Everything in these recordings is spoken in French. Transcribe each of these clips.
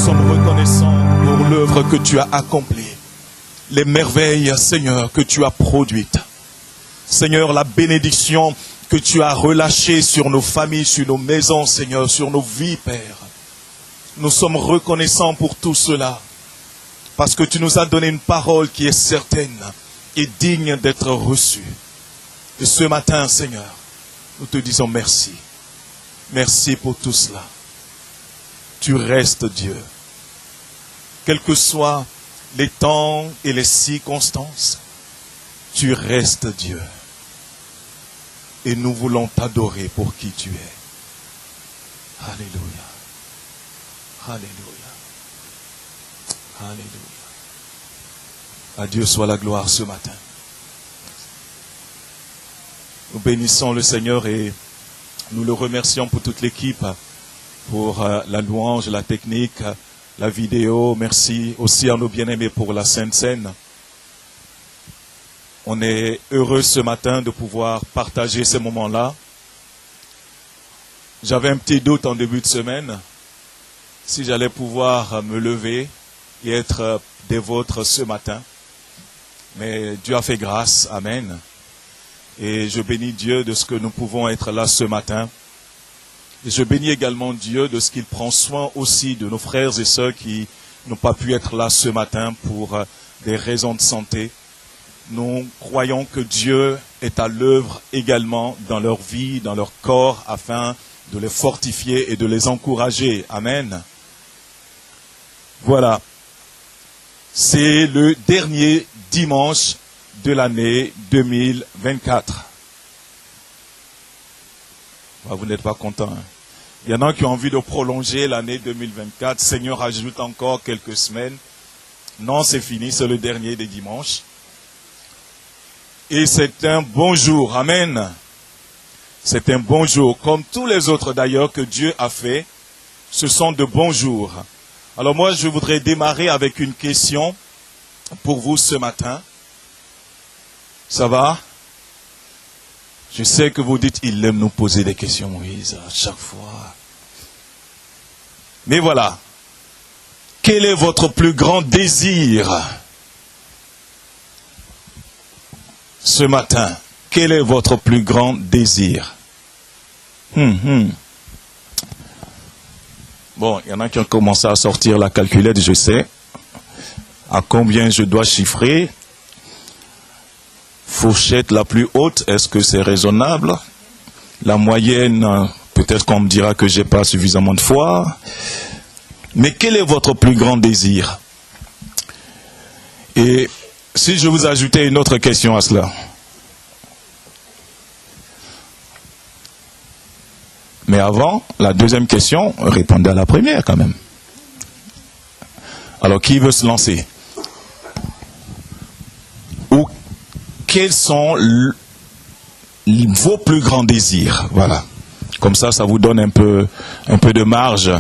sommes reconnaissants pour l'œuvre que tu as accomplie, les merveilles, Seigneur, que tu as produites. Seigneur, la bénédiction que tu as relâchée sur nos familles, sur nos maisons, Seigneur, sur nos vies, Père. Nous sommes reconnaissants pour tout cela, parce que tu nous as donné une parole qui est certaine et digne d'être reçue. Et ce matin, Seigneur, nous te disons merci. Merci pour tout cela. Tu restes Dieu. Quels que soient les temps et les circonstances, tu restes Dieu. Et nous voulons t'adorer pour qui tu es. Alléluia. Alléluia. Alléluia. À Dieu soit la gloire ce matin. Nous bénissons le Seigneur et nous le remercions pour toute l'équipe, pour la louange, la technique, la vidéo. Merci aussi à nos bien-aimés pour la Sainte Seine. On est heureux ce matin de pouvoir partager ces moments-là. J'avais un petit doute en début de semaine, si j'allais pouvoir me lever et être des vôtres ce matin. Mais Dieu a fait grâce, amen. Et je bénis Dieu de ce que nous pouvons être là ce matin. Et je bénis également Dieu de ce qu'il prend soin aussi de nos frères et sœurs qui n'ont pas pu être là ce matin pour des raisons de santé. Nous croyons que Dieu est à l'œuvre également dans leur vie, dans leur corps, afin de les fortifier et de les encourager. Amen. Voilà. C'est le dernier dimanche de l'année 2024. Vous n'êtes pas content. Hein? Il y en a qui ont envie de prolonger l'année 2024. Seigneur, ajoute encore quelques semaines. Non, c'est fini, c'est le dernier des dimanches. Et c'est un bon jour. Amen. C'est un bon jour. Comme tous les autres d'ailleurs que Dieu a fait, ce sont de bons jours. Alors moi, je voudrais démarrer avec une question pour vous ce matin. Ça va? Je sais que vous dites, il aime nous poser des questions, Moïse, à chaque fois. Mais voilà. Quel est votre plus grand désir ce matin? Quel est votre plus grand désir? Bon, il y en a qui ont commencé à sortir la calculette, je sais. À combien je dois chiffrer? Fourchette la plus haute, est-ce que c'est raisonnable? La moyenne, peut-être qu'on me dira que j'ai pas suffisamment de foi. Mais quel est votre plus grand désir? Et si je vous ajoutais une autre question à cela. Mais avant, la deuxième question, répondez à la première quand même. Alors, qui veut se lancer? Ou quels sont vos plus grands désirs? Voilà. Comme ça, ça vous donne un peu de marge.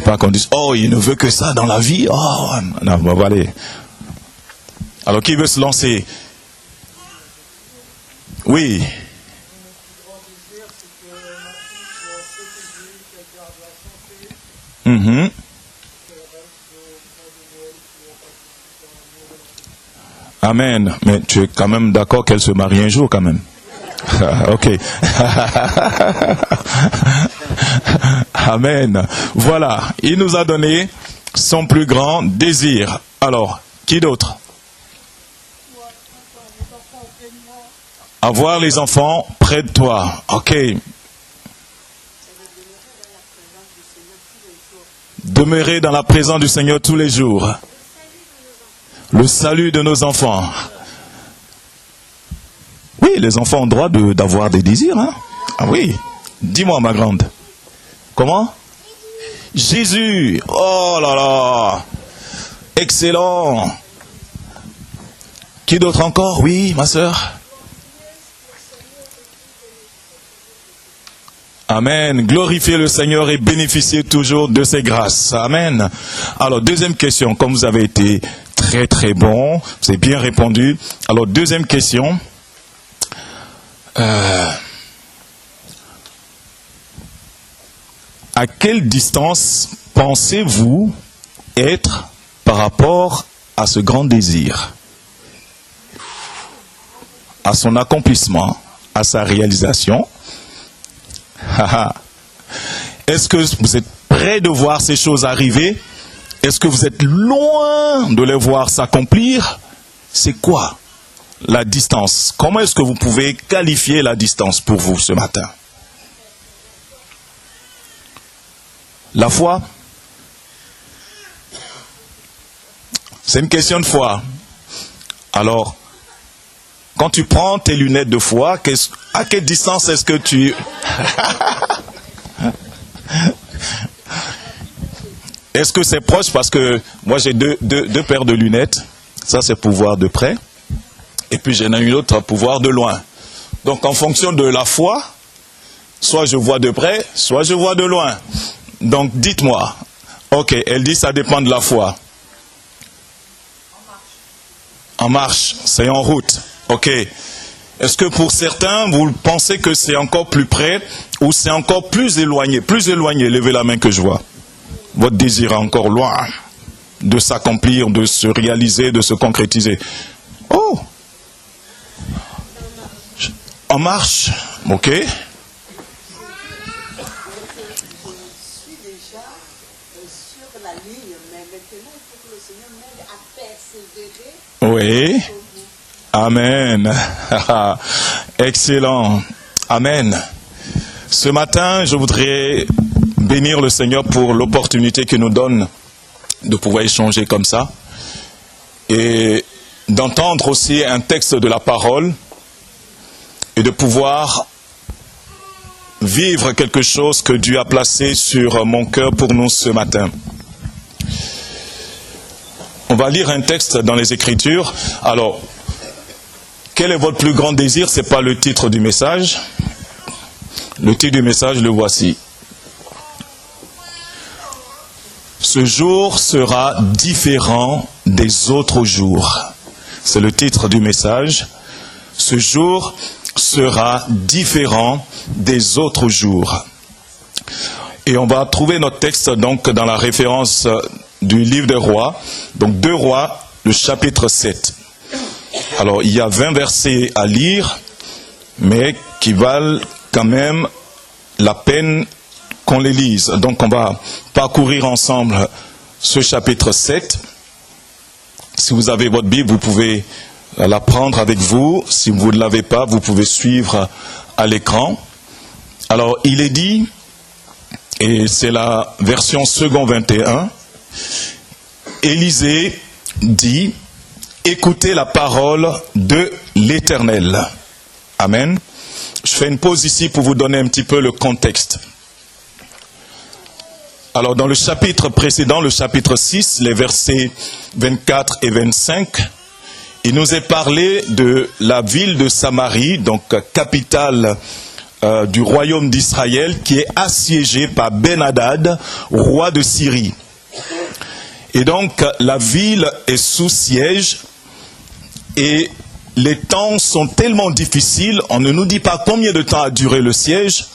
Pas qu'on dise, oh, il ne veut que ça dans la vie. Oh, non, bon, voilà. Alors, qui veut se lancer? Oui. Amen. Mais tu es quand même d'accord qu'elle se marie un jour quand même. Ok. Amen. Voilà. Il nous a donné son plus grand désir. Alors, qui d'autre? Avoir les enfants près de toi. Ok. Demeurer dans la présence du Seigneur tous les jours. Le salut de nos enfants. Oui, les enfants ont le droit d'avoir des désirs. Hein? Ah oui. Dis-moi, ma grande. Comment? Jésus. Oh là là. Excellent. Qui d'autre encore? Oui, ma sœur. Amen. Glorifiez le Seigneur et bénéficiez toujours de ses grâces. Amen. Alors, deuxième question. Comme vous avez été très très bon, vous avez bien répondu. Alors, deuxième question. À quelle distance pensez-vous être par rapport à ce grand désir, à son accomplissement, à sa réalisation? Est-ce que vous êtes prêt de voir ces choses arriver? Est-ce que vous êtes loin de les voir s'accomplir? C'est quoi la distance? Comment est-ce que vous pouvez qualifier la distance pour vous ce matin? La foi, c'est une question de foi. Alors, quand tu prends tes lunettes de foi, à quelle distance est-ce que tu... Est-ce que c'est proche? Parce que moi j'ai deux paires de lunettes. Ça c'est pour voir de près. Et puis j'en ai une autre pour voir de loin. Donc en fonction de la foi, soit je vois de près, soit je vois de loin. Donc dites-moi. Ok, elle dit ça dépend de la foi. En marche, c'est en route. Ok. Est-ce que pour certains, vous pensez que c'est encore plus près ou c'est encore plus éloigné? Plus éloigné, levez la main que je vois. Votre désir est encore loin de s'accomplir, de se réaliser, de se concrétiser. Oh! En marche, ok. Je suis déjà sur la ligne, mais maintenant il faut que le Seigneur m'aide à persévérer. Oui. Amen. Excellent. Amen. Ce matin, je voudrais bénir le Seigneur pour l'opportunité qu'il nous donne de pouvoir échanger comme ça et d'entendre aussi un texte de la parole et de pouvoir vivre quelque chose que Dieu a placé sur mon cœur pour nous ce matin. On va lire un texte dans les Écritures. Alors, quel est votre plus grand désir? Ce n'est pas le titre du message. Le titre du message, le voici. Ce jour sera différent des autres jours. C'est le titre du message. Ce jour sera différent des autres jours. Et on va trouver notre texte donc dans la référence du livre des Rois, donc 2 Rois, le chapitre 7. Alors, il y a 20 versets à lire, mais qui valent quand même la peine qu'on les lise. Donc, on va parcourir ensemble ce chapitre 7. Si vous avez votre Bible, vous pouvez la prendre avec vous. Si vous ne l'avez pas, vous pouvez suivre à l'écran. Alors, il est dit, et c'est la version second 21, Élisée dit, écoutez la parole de l'Éternel. Amen. Je fais une pause ici pour vous donner un petit peu le contexte. Alors, dans le chapitre précédent, le chapitre 6, les versets 24 et 25, il nous est parlé de la ville de Samarie, donc capitale du royaume d'Israël, qui est assiégée par Ben-Hadad, roi de Syrie. Et donc, la ville est sous siège et les temps sont tellement difficiles, on ne nous dit pas combien de temps a duré le siège,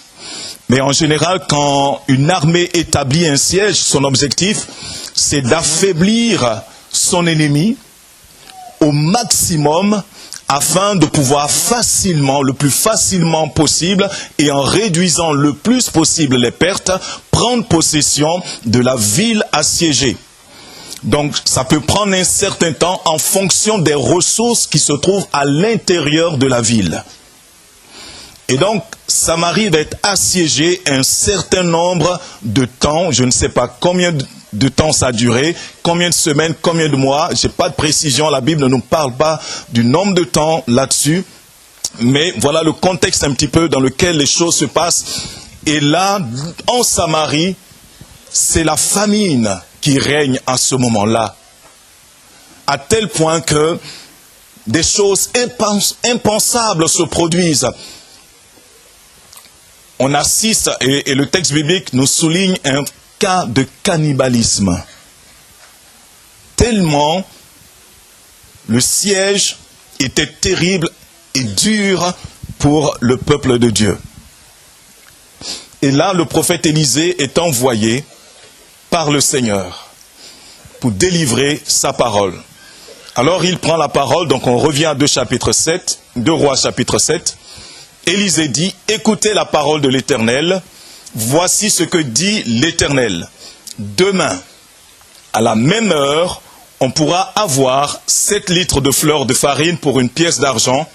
mais en général, quand une armée établit un siège, son objectif, c'est d'affaiblir son ennemi au maximum afin de pouvoir facilement, le plus facilement possible, et en réduisant le plus possible les pertes, prendre possession de la ville assiégée. Donc, ça peut prendre un certain temps en fonction des ressources qui se trouvent à l'intérieur de la ville. Et donc, Samarie va être assiégée un certain nombre de temps. Je ne sais pas combien de temps ça a duré, combien de semaines, combien de mois. Je n'ai pas de précision. La Bible ne nous parle pas du nombre de temps là-dessus. Mais voilà le contexte un petit peu dans lequel les choses se passent. Et là, en Samarie, c'est la famine qui règne à ce moment-là. À tel point que des choses impensables se produisent. On assiste, et le texte biblique nous souligne un cas de cannibalisme. Tellement le siège était terrible et dur pour le peuple de Dieu. Et là, le prophète Élisée est envoyé par le Seigneur pour délivrer sa parole. Alors il prend la parole, donc on revient à 2 Rois chapitre 7. Élisée dit, écoutez la parole de l'Éternel, voici ce que dit l'Éternel. Demain, à la même heure, on pourra avoir 7 litres de fleur de farine pour une pièce d'argent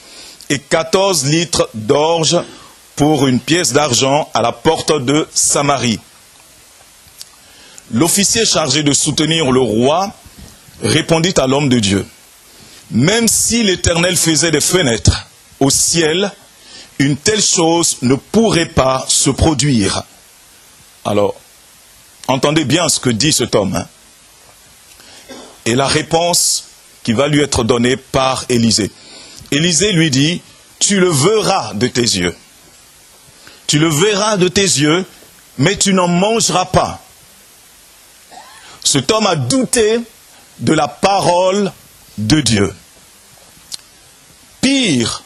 et 14 litres d'orge pour une pièce d'argent à la porte de Samarie. L'officier chargé de soutenir le roi répondit à l'homme de Dieu, même si l'Éternel faisait des fenêtres au ciel, une telle chose ne pourrait pas se produire. Alors, entendez bien ce que dit cet homme, hein? Et la réponse qui va lui être donnée par Élisée. Élisée lui dit, tu le verras de tes yeux. Tu le verras de tes yeux, mais tu n'en mangeras pas. Cet homme a douté de la parole de Dieu. Pire,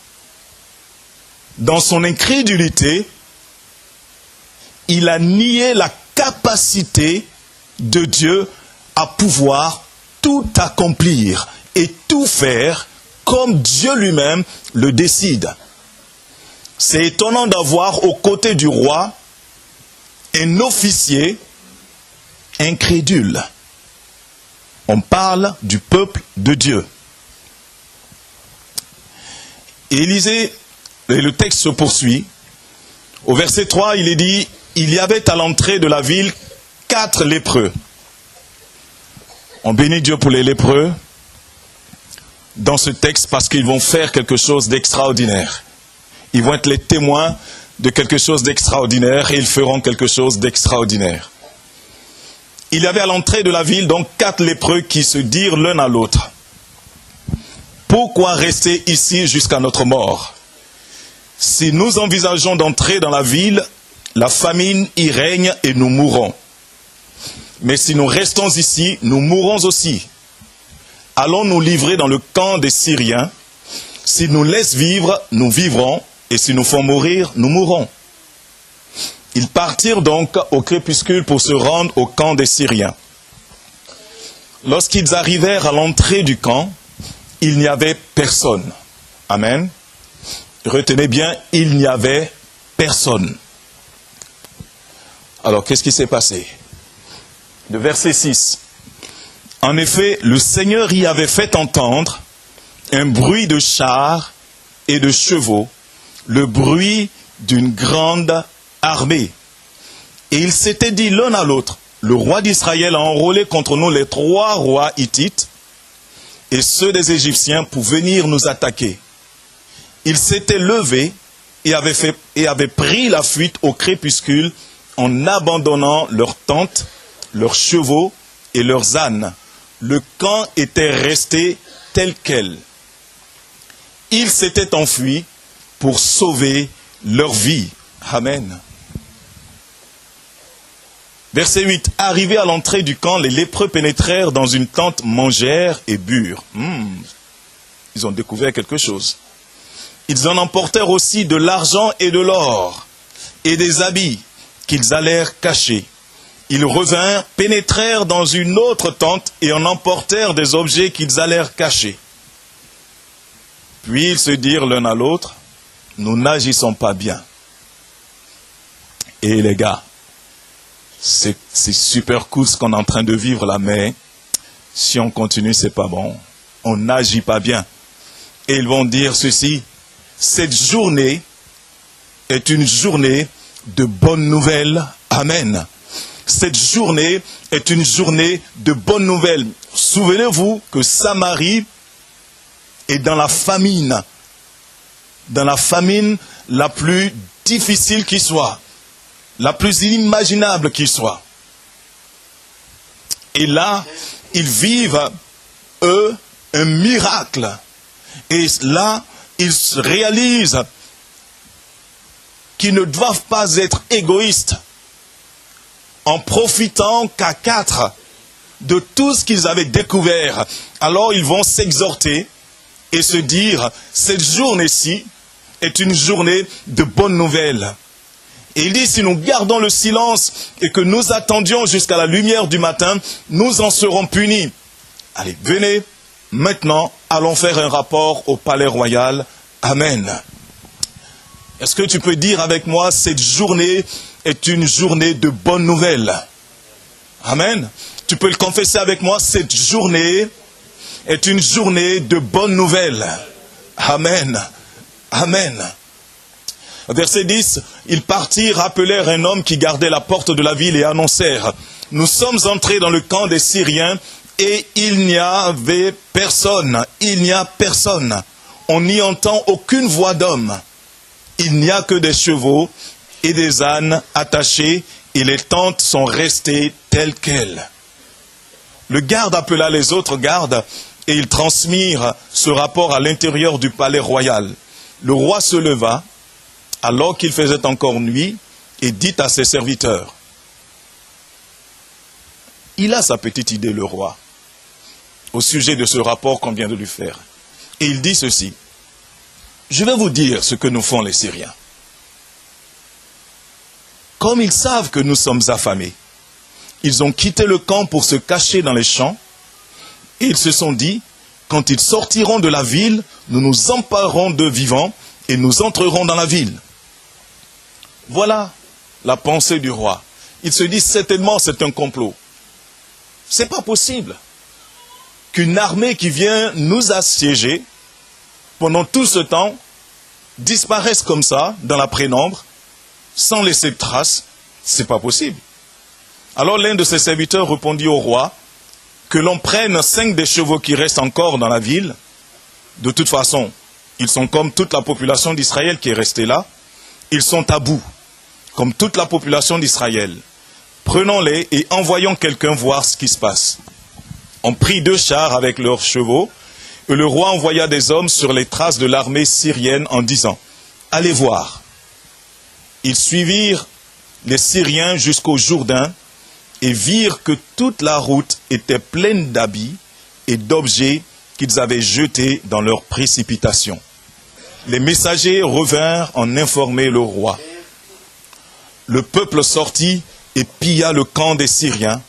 dans son incrédulité, il a nié la capacité de Dieu à pouvoir tout accomplir et tout faire comme Dieu lui-même le décide. C'est étonnant d'avoir aux côtés du roi un officier incrédule. On parle du peuple de Dieu. Élisée, et le texte se poursuit. Au verset 3, il est dit, il y avait à l'entrée de la ville 4 lépreux. On bénit Dieu pour les lépreux dans ce texte parce qu'ils vont faire quelque chose d'extraordinaire. Ils vont être les témoins de quelque chose d'extraordinaire et ils feront quelque chose d'extraordinaire. Il y avait à l'entrée de la ville donc 4 lépreux qui se dirent l'un à l'autre, pourquoi rester ici jusqu'à notre mort? Si nous envisageons d'entrer dans la ville, la famine y règne et nous mourrons. Mais si nous restons ici, nous mourrons aussi. Allons nous livrer dans le camp des Syriens. S'ils nous laissent vivre, nous vivrons, et s'ils nous font mourir, nous mourrons. Ils partirent donc au crépuscule pour se rendre au camp des Syriens. Lorsqu'ils arrivèrent à l'entrée du camp, il n'y avait personne. Amen. Retenez bien, il n'y avait personne. Alors, qu'est-ce qui s'est passé? Le verset 6. En effet, le Seigneur y avait fait entendre un bruit de chars et de chevaux, le bruit d'une grande armée. Et ils s'étaient dit l'un à l'autre, le roi d'Israël a enrôlé contre nous les 3 rois hittites et ceux des Égyptiens pour venir nous attaquer. Ils s'étaient levés et avaient pris la fuite au crépuscule en abandonnant leurs tentes, leurs chevaux et leurs ânes. Le camp était resté tel quel. Ils s'étaient enfuis pour sauver leur vie. Amen. Verset 8. Arrivés à l'entrée du camp, les lépreux pénétrèrent dans une tente, mangèrent et burent. Ils ont découvert quelque chose. Ils en emportèrent aussi de l'argent et de l'or et des habits qu'ils allèrent cacher. Ils revinrent, pénétrèrent dans une autre tente et en emportèrent des objets qu'ils allèrent cacher. Puis ils se dirent l'un à l'autre, nous n'agissons pas bien. Et les gars, c'est super cool ce qu'on est en train de vivre là, mais si on continue, c'est pas bon. On n'agit pas bien. Et ils vont dire ceci, cette journée est une journée de bonnes nouvelles. Amen. Cette journée est une journée de bonnes nouvelles. Souvenez-vous que Samarie est dans la famine la plus difficile qui soit, la plus inimaginable qui soit. Et là, ils vivent, eux, un miracle. Et là, ils réalisent qu'ils ne doivent pas être égoïstes en profitant qu'à 4 de tout ce qu'ils avaient découvert. Alors ils vont s'exhorter et se dire, cette journée-ci est une journée de bonnes nouvelles. Et il dit, si nous gardons le silence et que nous attendions jusqu'à la lumière du matin, nous en serons punis. Allez, venez, maintenant, allons faire un rapport au palais royal. Amen. Est-ce que tu peux dire avec moi, cette journée est une journée de bonnes nouvelles? Amen. Tu peux le confesser avec moi, cette journée est une journée de bonnes nouvelles. Amen. Amen. Verset 10, ils partirent, appelèrent un homme qui gardait la porte de la ville et annoncèrent, nous sommes entrés dans le camp des Syriens et il n'y avait personne. Il n'y a personne. On n'y entend aucune voix d'homme. Il n'y a que des chevaux et des ânes attachés et les tentes sont restées telles quelles. Le garde appela les autres gardes et ils transmirent ce rapport à l'intérieur du palais royal. Le roi se leva, alors qu'il faisait encore nuit, et dit à ses serviteurs, il a sa petite idée, le roi, au sujet de ce rapport qu'on vient de lui faire. Et il dit ceci, je vais vous dire ce que nous font les Syriens. Comme ils savent que nous sommes affamés, ils ont quitté le camp pour se cacher dans les champs, et ils se sont dit, quand ils sortiront de la ville, nous nous emparerons d'eux vivants, et nous entrerons dans la ville. Voilà la pensée du roi. Il se dit certainement c'est un complot. C'est pas possible qu'une armée qui vient nous assiéger pendant tout ce temps disparaisse comme ça dans la pénombre sans laisser de traces. C'est pas possible. Alors l'un de ses serviteurs répondit au roi que l'on prenne 5 des chevaux qui restent encore dans la ville. De toute façon, ils sont comme toute la population d'Israël qui est restée là. Ils sont à bout, comme toute la population d'Israël. Prenons-les et envoyons quelqu'un voir ce qui se passe. On prit 2 chars avec leurs chevaux, et le roi envoya des hommes sur les traces de l'armée syrienne en disant, « Allez voir. » Ils suivirent les Syriens jusqu'au Jourdain et virent que toute la route était pleine d'habits et d'objets qu'ils avaient jetés dans leur précipitation. Les messagers revinrent en informer le roi. Le peuple sortit et pilla le camp des Syriens.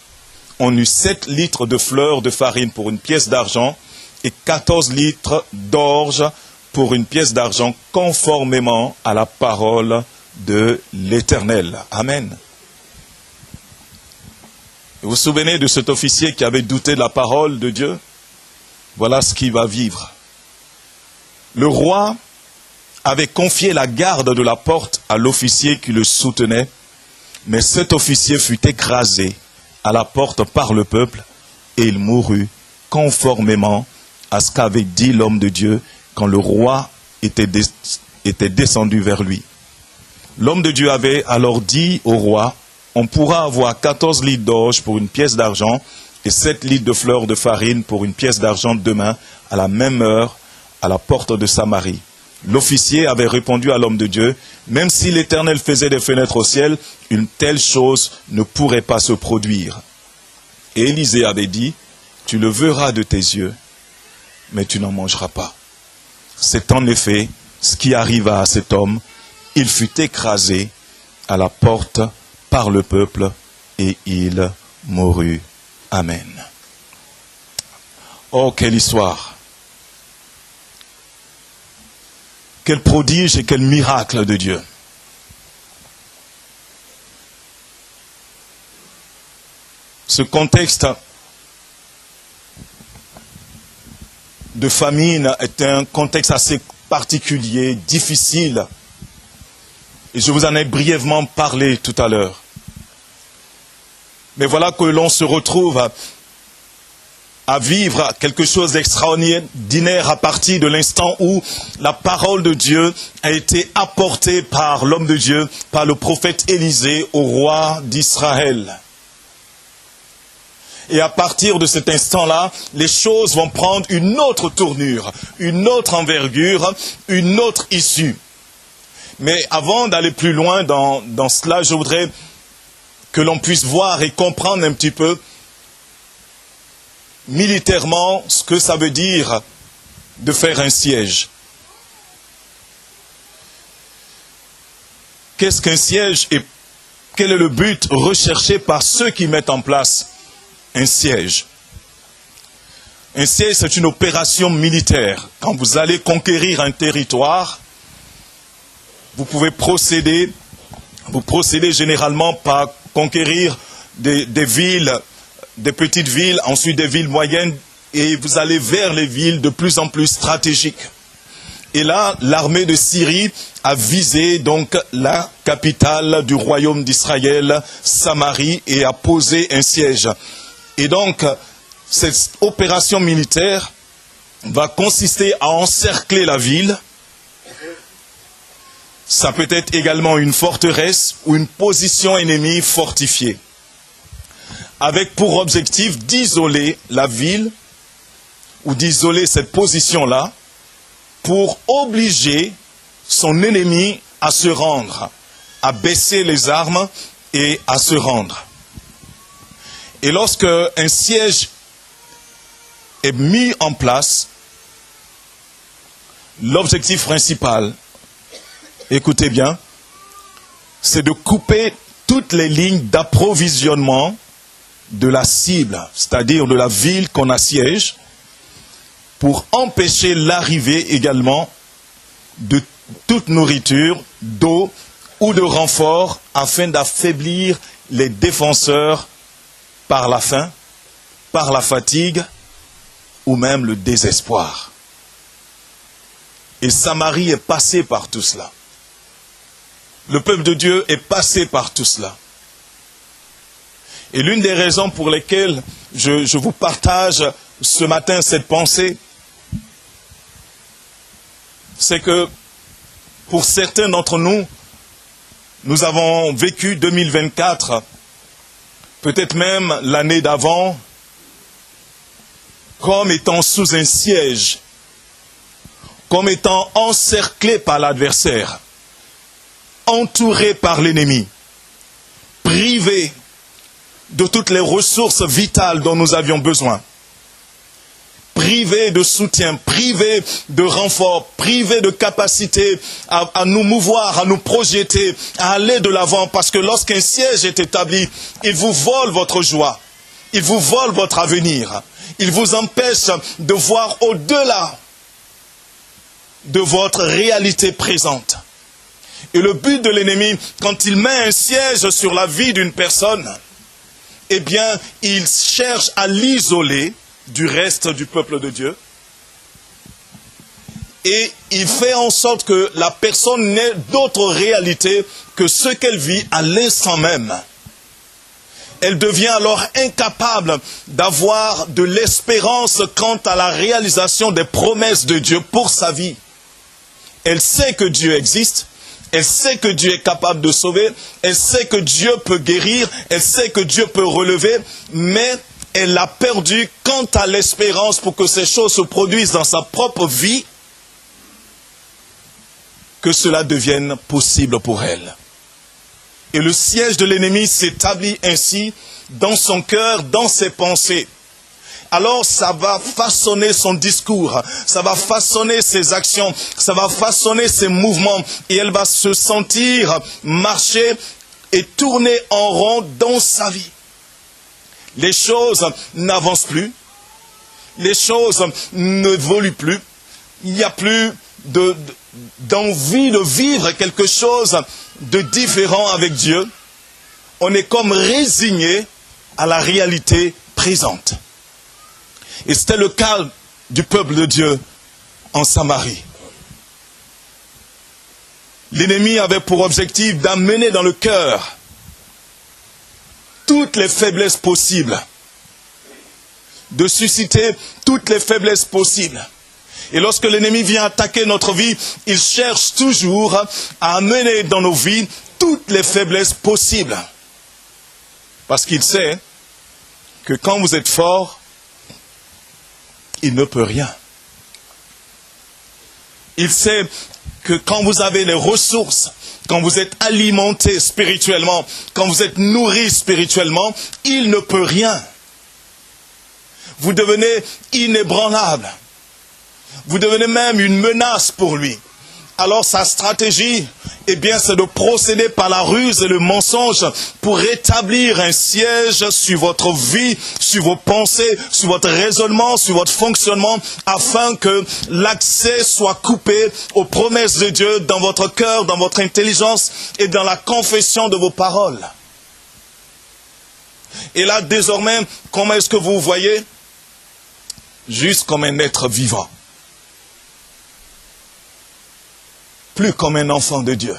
On eut 7 litres de fleurs de farine pour une pièce d'argent et 14 litres d'orge pour une pièce d'argent, conformément à la parole de l'Éternel. Amen. Vous vous souvenez de cet officier qui avait douté de la parole de Dieu? Voilà ce qu'il va vivre. Le roi avait confié la garde de la porte à l'officier qui le soutenait, mais cet officier fut écrasé à la porte par le peuple et il mourut conformément à ce qu'avait dit l'homme de Dieu quand le roi était descendu vers lui. L'homme de Dieu avait alors dit au roi, on pourra avoir 14 litres d'orge pour une pièce d'argent et 7 litres de fleurs de farine pour une pièce d'argent demain, à la même heure, à la porte de Samarie. L'officier avait répondu à l'homme de Dieu, même si l'Éternel faisait des fenêtres au ciel, une telle chose ne pourrait pas se produire. Et Élisée avait dit, tu le verras de tes yeux, mais tu n'en mangeras pas. C'est en effet ce qui arriva à cet homme. Il fut écrasé à la porte par le peuple et il mourut. Amen. Oh, quelle histoire! Quel prodige et quel miracle de Dieu! Ce contexte de famine est un contexte assez particulier, difficile. Et je vous en ai brièvement parlé tout à l'heure. Mais voilà que l'on se retrouve à vivre quelque chose d'extraordinaire à partir de l'instant où la parole de Dieu a été apportée par l'homme de Dieu, par le prophète Élisée au roi d'Israël. Et à partir de cet instant-là, les choses vont prendre une autre tournure, une autre envergure, une autre issue. Mais avant d'aller plus loin dans cela, je voudrais que l'on puisse voir et comprendre un petit peu militairement ce que ça veut dire de faire un siège. qu'est-ce qu'un siège et quel est le but recherché par ceux qui mettent en place un siège? Un siège, c'est une opération militaire. Quand vous allez conquérir un territoire, vous procédez généralement par conquérir des villes, des petites villes, ensuite des villes moyennes, et vous allez vers les villes de plus en plus stratégiques. Et là, l'armée de Syrie a visé donc la capitale du royaume d'Israël, Samarie, et a posé un siège. Et donc, cette opération militaire va consister à encercler la ville. Ça peut être également une forteresse ou une position ennemie fortifiée, avec pour objectif d'isoler la ville ou d'isoler cette position-là pour obliger son ennemi à se rendre, à baisser les armes et à se rendre. Et lorsque un siège est mis en place, l'objectif principal, écoutez bien, c'est de couper toutes les lignes d'approvisionnement de la cible, c'est-à-dire de la ville qu'on assiège, pour empêcher l'arrivée également de toute nourriture, d'eau ou de renfort, afin d'affaiblir les défenseurs par la faim, par la fatigue ou même le désespoir. Et Samarie est passée par tout cela. Le peuple de Dieu est passé par tout cela. Et l'une des raisons pour lesquelles je vous partage ce matin cette pensée, c'est que pour certains d'entre nous, nous avons vécu 2024, peut-être même l'année d'avant, comme étant sous un siège, comme étant encerclés par l'adversaire, entourés par l'ennemi, privés de toutes les ressources vitales dont nous avions besoin, privés de soutien, privés de renfort, privés de capacité à nous mouvoir, à nous projeter, à aller de l'avant, parce que lorsqu'un siège est établi, il vous vole votre joie, il vous vole votre avenir, il vous empêche de voir au-delà de votre réalité présente. Et le but de l'ennemi, quand il met un siège sur la vie d'une personne, eh bien, il cherche à l'isoler du reste du peuple de Dieu. Et il fait en sorte que la personne n'ait d'autre réalité que ce qu'elle vit à l'instant même. Elle devient alors incapable d'avoir de l'espérance quant à la réalisation des promesses de Dieu pour sa vie. Elle sait que Dieu existe, elle sait que Dieu est capable de sauver, elle sait que Dieu peut guérir, elle sait que Dieu peut relever, mais elle a perdu quant à l'espérance pour que ces choses se produisent dans sa propre vie, que cela devienne possible pour elle. Et le siège de l'ennemi s'établit ainsi dans son cœur, dans ses pensées. Alors ça va façonner son discours, ça va façonner ses actions, ça va façonner ses mouvements, et elle va se sentir marcher et tourner en rond dans sa vie. Les choses n'avancent plus, les choses n'évoluent plus, il n'y a plus d'envie de vivre quelque chose de différent avec Dieu. On est comme résigné à la réalité présente. Et c'était le cas du peuple de Dieu en Samarie. L'ennemi avait pour objectif d'amener dans le cœur toutes les faiblesses possibles, de susciter toutes les faiblesses possibles. Et lorsque l'ennemi vient attaquer notre vie, il cherche toujours à amener dans nos vies toutes les faiblesses possibles. Parce qu'il sait que quand vous êtes fort, il ne peut rien. Il sait que quand vous avez les ressources, quand vous êtes alimenté spirituellement, quand vous êtes nourri spirituellement, il ne peut rien. Vous devenez inébranlable. Vous devenez même une menace pour lui. Alors sa stratégie eh bien c'est de procéder par la ruse et le mensonge pour établir un siège sur votre vie, sur vos pensées, sur votre raisonnement, sur votre fonctionnement, afin que l'accès soit coupé aux promesses de Dieu dans votre cœur, dans votre intelligence et dans la confession de vos paroles. Et là, désormais, comment est-ce que vous voyez? Juste comme un être vivant. Plus comme un enfant de Dieu.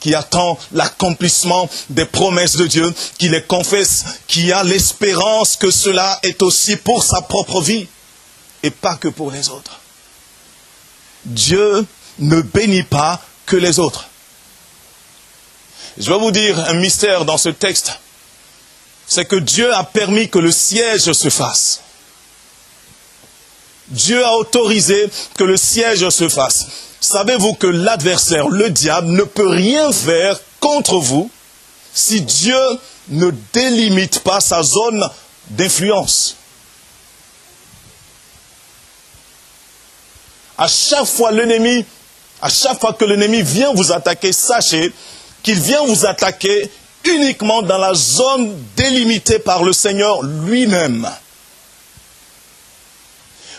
Qui attend l'accomplissement des promesses de Dieu, qui les confesse, qui a l'espérance que cela est aussi pour sa propre vie et pas que pour les autres. Dieu ne bénit pas que les autres. Je vais vous dire un mystère dans ce texte. C'est que Dieu a permis que le siège se fasse. Dieu a autorisé que le siège se fasse. Savez-vous que l'adversaire, le diable, ne peut rien faire contre vous si Dieu ne délimite pas sa zone d'influence? À chaque fois que l'ennemi vient vous attaquer, sachez qu'il vient vous attaquer uniquement dans la zone délimitée par le Seigneur lui-même.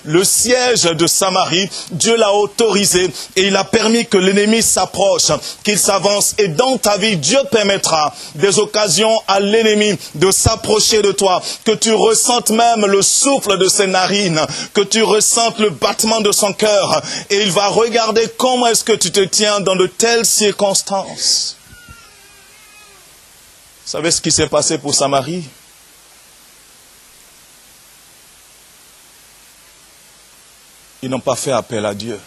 Le siège de Samarie, Dieu l'a autorisé et il a permis que l'ennemi s'approche, qu'il s'avance. Et dans ta vie, Dieu permettra des occasions à l'ennemi de s'approcher de toi, que tu ressentes même le souffle de ses narines, que tu ressentes le battement de son cœur. Et il va regarder comment est-ce que tu te tiens dans de telles circonstances. Vous savez ce qui s'est passé pour Samarie? Ils n'ont pas fait appel à Dieu.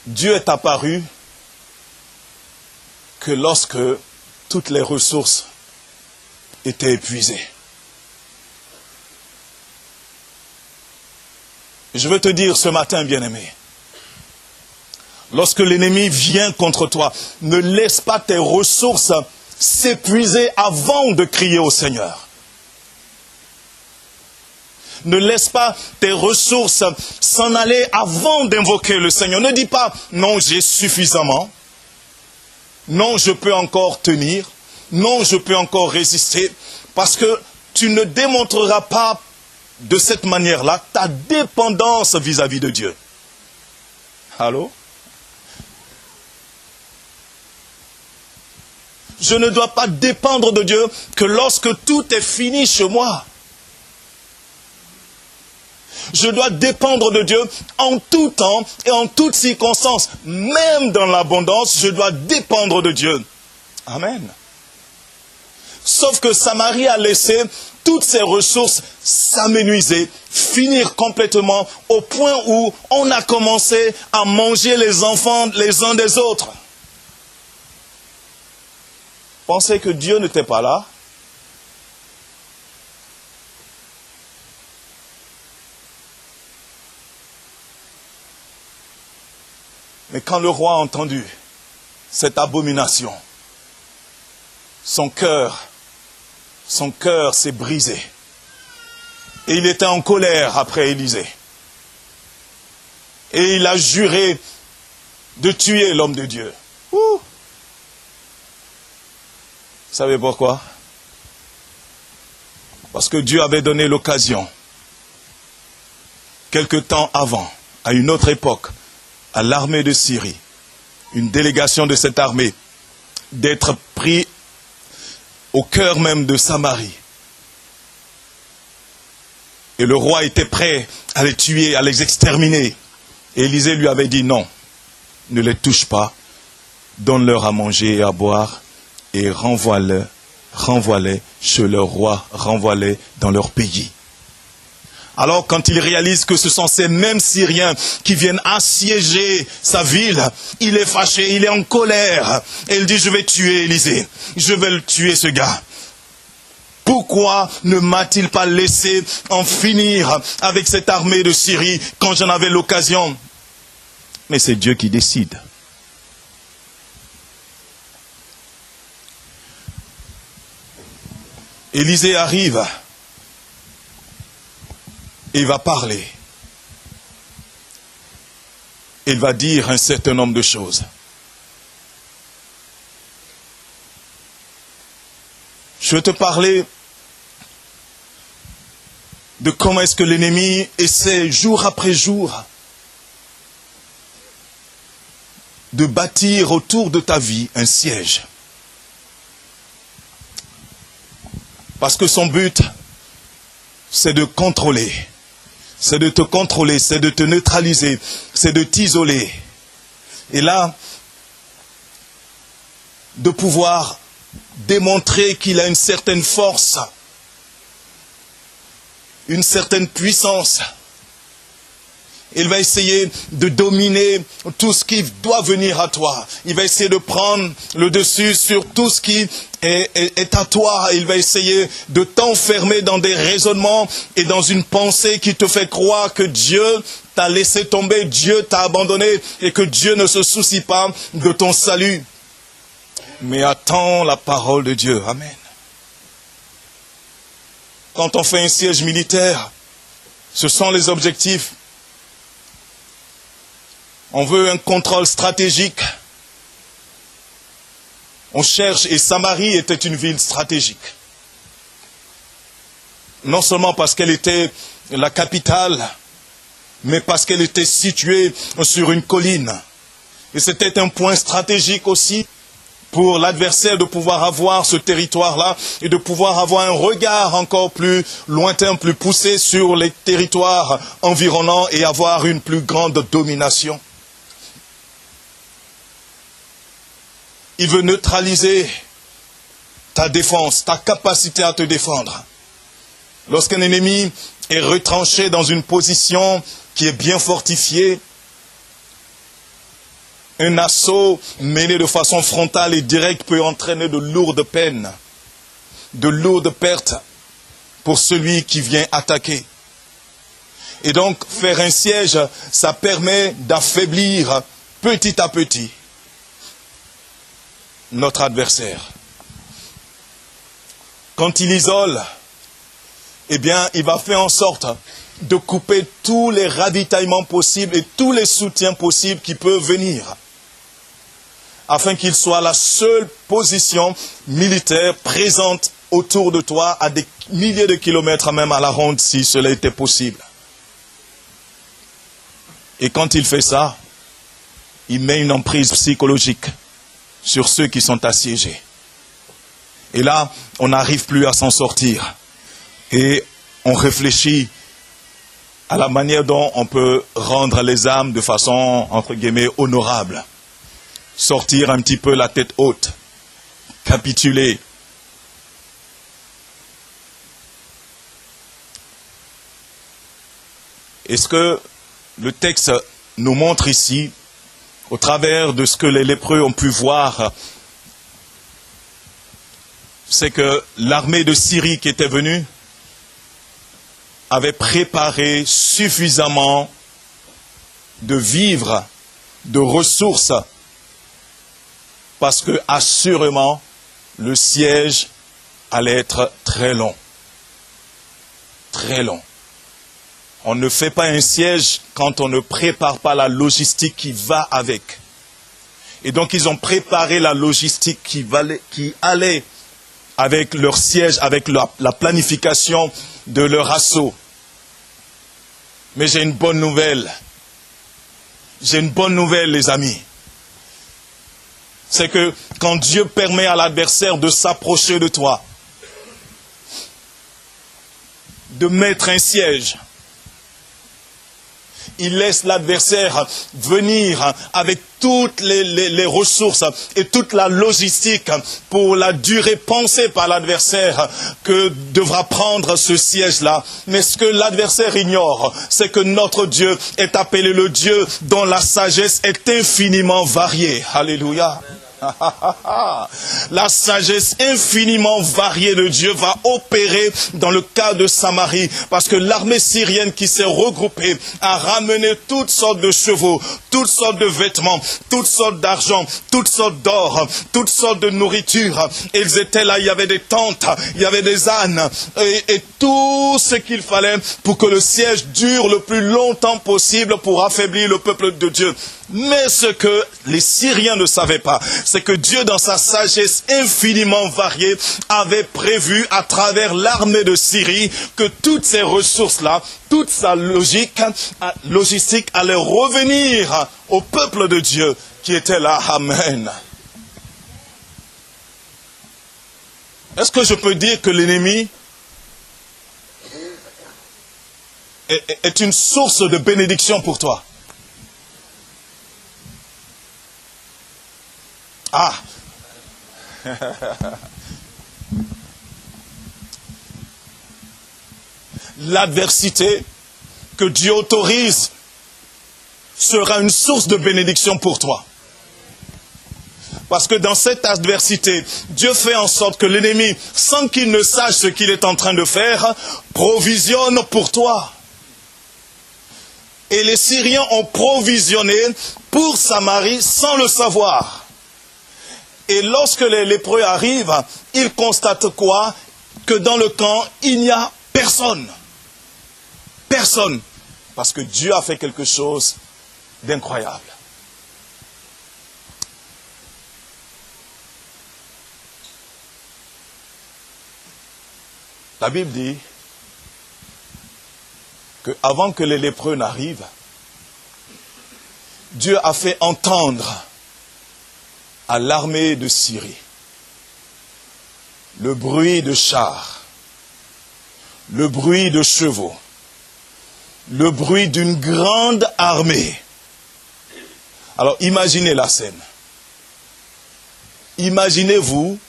Dieu est apparu que lorsque toutes les ressources étaient épuisées. Je veux te dire ce matin, bien-aimé, lorsque l'ennemi vient contre toi, ne laisse pas tes ressources s'épuiser avant de crier au Seigneur. Ne laisse pas tes ressources s'en aller avant d'invoquer le Seigneur. Ne dis pas, non, j'ai suffisamment. Non, je peux encore tenir. Non, je peux encore résister. Parce que tu ne démontreras pas de cette manière-là ta dépendance vis-à-vis de Dieu. Allô? Je ne dois pas dépendre de Dieu que lorsque tout est fini chez moi. Je dois dépendre de Dieu en tout temps et en toutes circonstances. Même dans l'abondance, je dois dépendre de Dieu. Amen. Sauf que Samarie a laissé toutes ses ressources s'amenuiser, finir complètement au point où on a commencé à manger les enfants les uns des autres. Pensez que Dieu n'était pas là? Mais quand le roi a entendu cette abomination, son cœur s'est brisé. Et il était en colère après Élisée. Et il a juré de tuer l'homme de Dieu. Ouh. Vous savez pourquoi? Parce que Dieu avait donné l'occasion, quelque temps avant, à une autre époque, à l'armée de Syrie, une délégation de cette armée, d'être pris au cœur même de Samarie. Et le roi était prêt à les tuer, à les exterminer. Et Élisée lui avait dit non, ne les touche pas, donne-leur à manger et à boire, et renvoie-les chez leur roi, renvoie-les dans leur pays. Alors quand il réalise que ce sont ces mêmes Syriens qui viennent assiéger sa ville, il est fâché, il est en colère. Et il dit, je vais tuer Élisée, je vais le tuer ce gars. Pourquoi ne m'a-t-il pas laissé en finir avec cette armée de Syrie quand j'en avais l'occasion? Mais c'est Dieu qui décide. Élisée arrive et il va parler. il va dire un certain nombre de choses. Je vais te parler de comment est-ce que l'ennemi essaie jour après jour de bâtir autour de ta vie un siège. Parce que son but, c'est de contrôler, c'est de te contrôler, c'est de te neutraliser, c'est de t'isoler. Et là, de pouvoir démontrer qu'il a une certaine force, une certaine puissance. Il va essayer de dominer tout ce qui doit venir à toi. Il va essayer de prendre le dessus sur tout ce qui est à toi. Il va essayer de t'enfermer dans des raisonnements et dans une pensée qui te fait croire que Dieu t'a laissé tomber, Dieu t'a abandonné et que Dieu ne se soucie pas de ton salut. Mais attends la parole de Dieu. Amen. Quand on fait un siège militaire, ce sont les objectifs. On veut un contrôle stratégique. On cherche, et Samarie était une ville stratégique. Non seulement parce qu'elle était la capitale, mais parce qu'elle était située sur une colline. Et c'était un point stratégique aussi pour l'adversaire de pouvoir avoir ce territoire-là et de pouvoir avoir un regard encore plus lointain, plus poussé sur les territoires environnants et avoir une plus grande domination. Il veut neutraliser ta défense, ta capacité à te défendre. Lorsqu'un ennemi est retranché dans une position qui est bien fortifiée, un assaut mené de façon frontale et directe peut entraîner de lourdes peines, de lourdes pertes pour celui qui vient attaquer. Et donc, faire un siège, ça permet d'affaiblir petit à petit notre adversaire. Quand il isole, eh bien, il va faire en sorte de couper tous les ravitaillements possibles et tous les soutiens possibles qui peuvent venir, afin qu'il soit la seule position militaire présente autour de toi à des milliers de kilomètres, même à la ronde, si cela était possible. Et quand il fait ça, il met une emprise psychologique sur ceux qui sont assiégés. Et là, on n'arrive plus à s'en sortir. Et on réfléchit à la manière dont on peut rendre les âmes de façon, entre guillemets, honorable. Sortir un petit peu la tête haute. Capituler. Et ce que le texte nous montre ici, au travers de ce que les lépreux ont pu voir, c'est que l'armée de Syrie qui était venue avait préparé suffisamment de vivres, de ressources, parce que assurément le siège allait être très long. Très long. On ne fait pas un siège quand on ne prépare pas la logistique qui va avec. Et donc ils ont préparé la logistique qui allait avec leur siège, avec la planification de leur assaut. Mais j'ai une bonne nouvelle. J'ai une bonne nouvelle, les amis. C'est que quand Dieu permet à l'adversaire de s'approcher de toi, de mettre un siège, il laisse l'adversaire venir avec toutes les ressources et toute la logistique pour la durée pensée par l'adversaire que devra prendre ce siège-là. Mais ce que l'adversaire ignore, c'est que notre Dieu est appelé le Dieu dont la sagesse est infiniment variée. Alléluia. La sagesse infiniment variée de Dieu va opérer dans le cas de Samarie, parce que l'armée syrienne qui s'est regroupée a ramené toutes sortes de chevaux, toutes sortes de vêtements, toutes sortes d'argent, toutes sortes d'or, toutes sortes de nourriture. Ils étaient là, il y avait des tentes, il y avait des ânes et tout ce qu'il fallait pour que le siège dure le plus longtemps possible pour affaiblir le peuple de Dieu. Mais ce que les Syriens ne savaient pas, c'est que Dieu, dans sa sagesse infiniment variée, avait prévu à travers l'armée de Syrie que toutes ces ressources-là, toute sa logistique allait revenir au peuple de Dieu qui était là. Amen. Est-ce que je peux dire que l'ennemi est une source de bénédiction pour toi? Ah. L'adversité que Dieu autorise sera une source de bénédiction pour toi. Parce que dans cette adversité, Dieu fait en sorte que l'ennemi, sans qu'il ne sache ce qu'il est en train de faire, provisionne pour toi. Et les Syriens ont provisionné pour Samarie sans le savoir. Et lorsque les lépreux arrivent, ils constatent quoi? Que dans le camp, il n'y a personne. Personne. Parce que Dieu a fait quelque chose d'incroyable. La Bible dit qu'avant que les lépreux n'arrivent, Dieu a fait entendre à l'armée de Syrie le bruit de chars, le bruit de chevaux, le bruit d'une grande armée. Alors imaginez la scène. Imaginez-vous,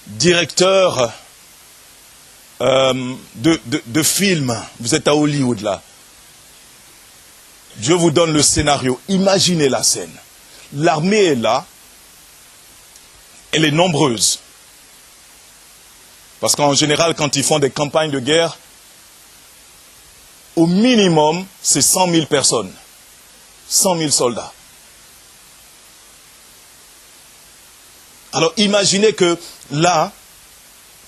directeur de film, vous êtes à Hollywood là. Dieu vous donne le scénario. Imaginez la scène. L'armée est là, elle est nombreuse. Parce qu'en général, quand ils font des campagnes de guerre, au minimum, c'est 100 000 personnes. 100 000 soldats. Alors imaginez que là,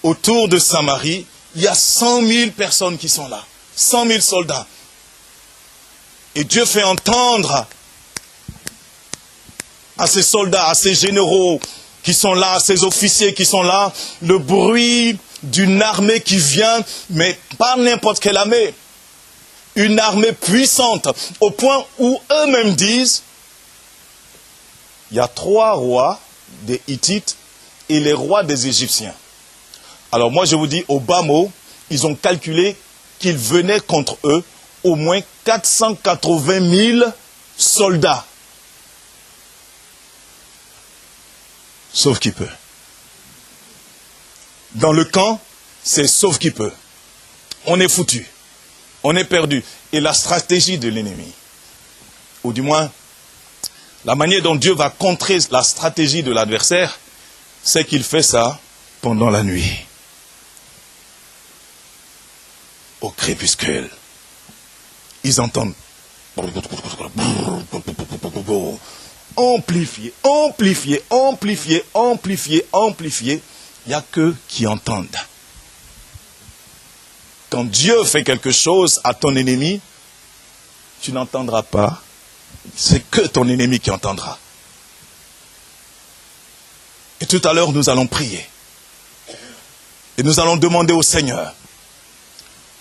autour de Samarie, il y a 100 000 personnes qui sont là. 100 000 soldats. Et Dieu fait entendre à ces soldats, à ces généraux qui sont là, à ces officiers qui sont là, le bruit d'une armée qui vient, mais pas n'importe quelle armée. Une armée puissante, au point où eux-mêmes disent, il y a 3 rois des Hittites et les rois des Égyptiens. Alors moi je vous dis, au bas mot, ils ont calculé qu'il venait contre eux au moins 480 000 soldats. Sauf qui peut. Dans le camp, c'est sauf qui peut. On est foutu. On est perdu. Et la stratégie de l'ennemi, ou du moins, la manière dont Dieu va contrer la stratégie de l'adversaire, c'est qu'il fait ça pendant la nuit. Au crépuscule. Ils entendent amplifier, amplifier, amplifier, amplifier, amplifier. Il n'y a qu'eux qui entendent. Quand Dieu fait quelque chose à ton ennemi, tu n'entendras pas. C'est que ton ennemi qui entendra. Et tout à l'heure, nous allons prier. Et nous allons demander au Seigneur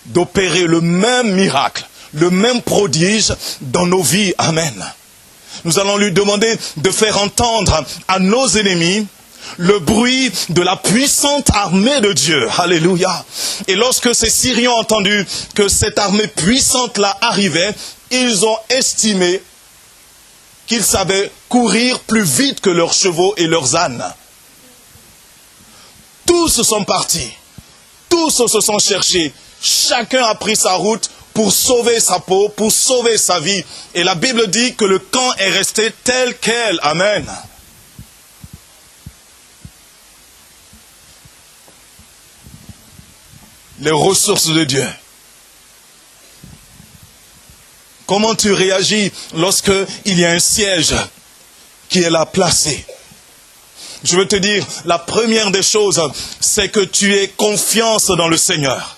d'opérer le même miracle, le même prodige dans nos vies. Amen. Nous allons lui demander de faire entendre à nos ennemis le bruit de la puissante armée de Dieu. Alléluia. Et lorsque ces Syriens ont entendu que cette armée puissante-là arrivait, ils ont estimé qu'ils savaient courir plus vite que leurs chevaux et leurs ânes. Tous sont partis. Tous se sont cherchés. Chacun a pris sa route pour sauver sa peau, pour sauver sa vie. Et la Bible dit que le camp est resté tel quel. Amen. Les ressources de Dieu. Comment tu réagis lorsque il y a un siège qui est là placé? Je veux te dire, la première des choses, c'est que tu aies confiance dans le Seigneur.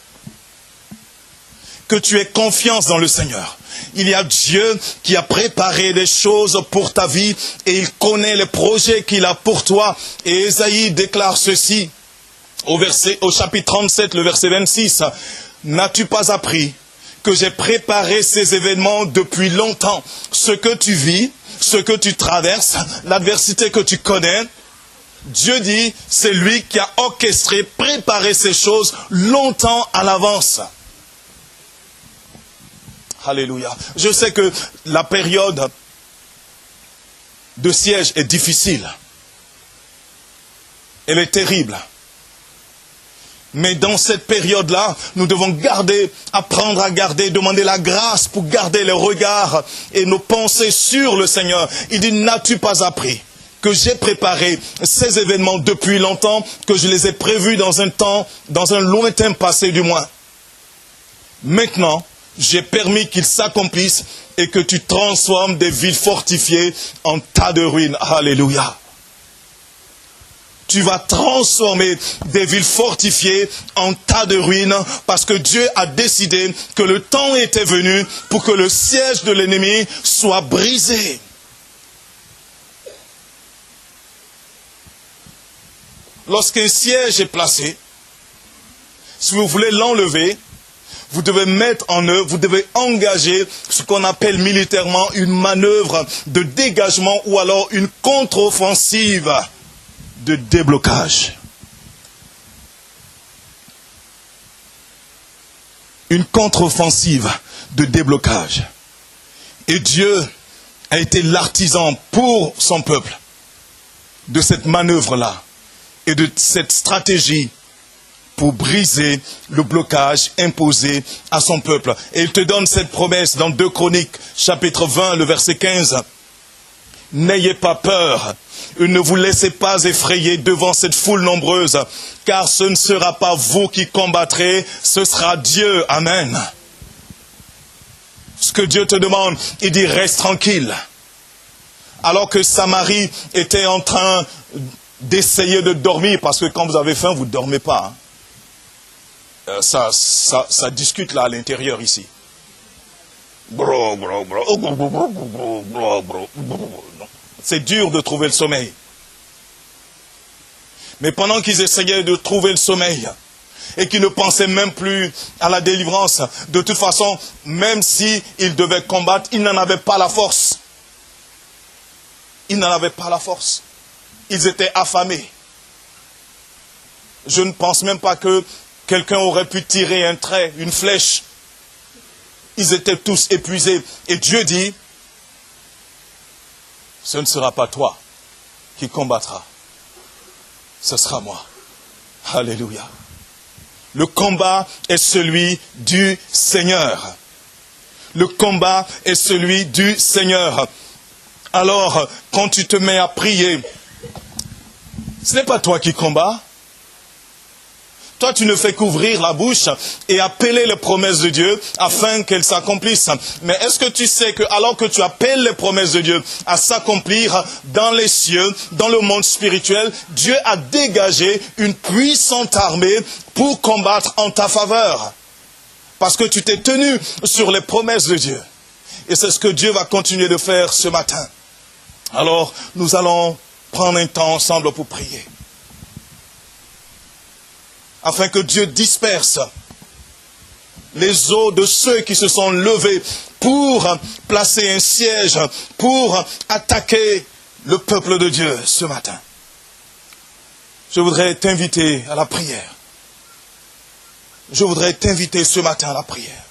Que tu aies confiance dans le Seigneur. Il y a Dieu qui a préparé des choses pour ta vie et il connaît les projets qu'il a pour toi. Et Ésaïe déclare ceci au chapitre 37, le verset 26. N'as-tu pas appris que j'ai préparé ces événements depuis longtemps? Ce que tu vis, ce que tu traverses, l'adversité que tu connais, Dieu dit, c'est lui qui a orchestré, préparé ces choses longtemps à l'avance. Alléluia. Je sais que la période de siège est difficile. Elle est terrible. Mais dans cette période-là, nous devons apprendre à garder, demander la grâce pour garder le regard et nos pensées sur le Seigneur. Il dit, n'as-tu pas appris que j'ai préparé ces événements depuis longtemps, que je les ai prévus dans un lointain passé du moins. Maintenant, j'ai permis qu'ils s'accomplissent et que tu transformes des villes fortifiées en tas de ruines. Alléluia. Tu vas transformer des villes fortifiées en tas de ruines parce que Dieu a décidé que le temps était venu pour que le siège de l'ennemi soit brisé. Lorsqu'un siège est placé, si vous voulez l'enlever, vous devez mettre en œuvre, vous devez engager ce qu'on appelle militairement une manœuvre de dégagement ou alors une contre-offensive de déblocage. Une contre-offensive de déblocage. Et Dieu a été l'artisan pour son peuple de cette manœuvre-là et de cette stratégie pour briser le blocage imposé à son peuple. Et il te donne cette promesse dans 2 Chroniques, chapitre 20, le verset 15. N'ayez pas peur, et ne vous laissez pas effrayer devant cette foule nombreuse, car ce ne sera pas vous qui combattrez, ce sera Dieu. Amen. Ce que Dieu te demande, il dit reste tranquille. Alors que Samarie était en train d'essayer de dormir, parce que quand vous avez faim, vous ne dormez pas. Ça discute là à l'intérieur ici. C'est dur de trouver le sommeil. Mais pendant qu'ils essayaient de trouver le sommeil, et qu'ils ne pensaient même plus à la délivrance, de toute façon, même s'ils devaient combattre, ils n'en avaient pas la force. Ils n'en avaient pas la force. Ils étaient affamés. Je ne pense même pas que quelqu'un aurait pu tirer un trait, une flèche. Ils étaient tous épuisés. Et Dieu dit, ce ne sera pas toi qui combattras. Ce sera moi. Alléluia. Le combat est celui du Seigneur. Le combat est celui du Seigneur. Alors, quand tu te mets à prier, ce n'est pas toi qui combats. Toi, tu ne fais qu'ouvrir la bouche et appeler les promesses de Dieu afin qu'elles s'accomplissent. Mais est-ce que tu sais que alors que tu appelles les promesses de Dieu à s'accomplir dans les cieux, dans le monde spirituel, Dieu a dégagé une puissante armée pour combattre en ta faveur. Parce que tu t'es tenu sur les promesses de Dieu. Et c'est ce que Dieu va continuer de faire ce matin. Alors, nous allons prendre un temps ensemble pour prier. Afin que Dieu disperse les os de ceux qui se sont levés pour placer un siège, pour attaquer le peuple de Dieu ce matin. Je voudrais t'inviter à la prière. Je voudrais t'inviter ce matin à la prière.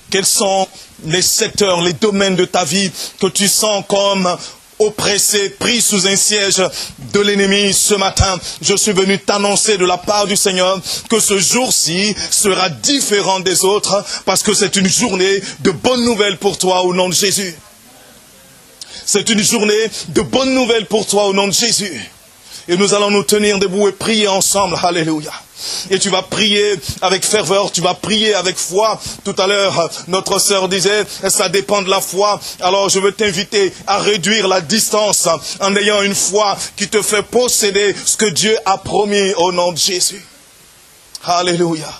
Quels sont les secteurs, les domaines de ta vie que tu sens comme oppressé, pris sous un siège de l'ennemi ce matin? Je suis venu t'annoncer de la part du Seigneur que ce jour-ci sera différent des autres parce que c'est une journée de bonnes nouvelles pour toi au nom de Jésus. C'est une journée de bonnes nouvelles pour toi au nom de Jésus. Et nous allons nous tenir debout et prier ensemble. Alléluia. Et tu vas prier avec ferveur, tu vas prier avec foi. Tout à l'heure, notre sœur disait, ça dépend de la foi. Alors je veux t'inviter à réduire la distance en ayant une foi qui te fait posséder ce que Dieu a promis au nom de Jésus. Alléluia.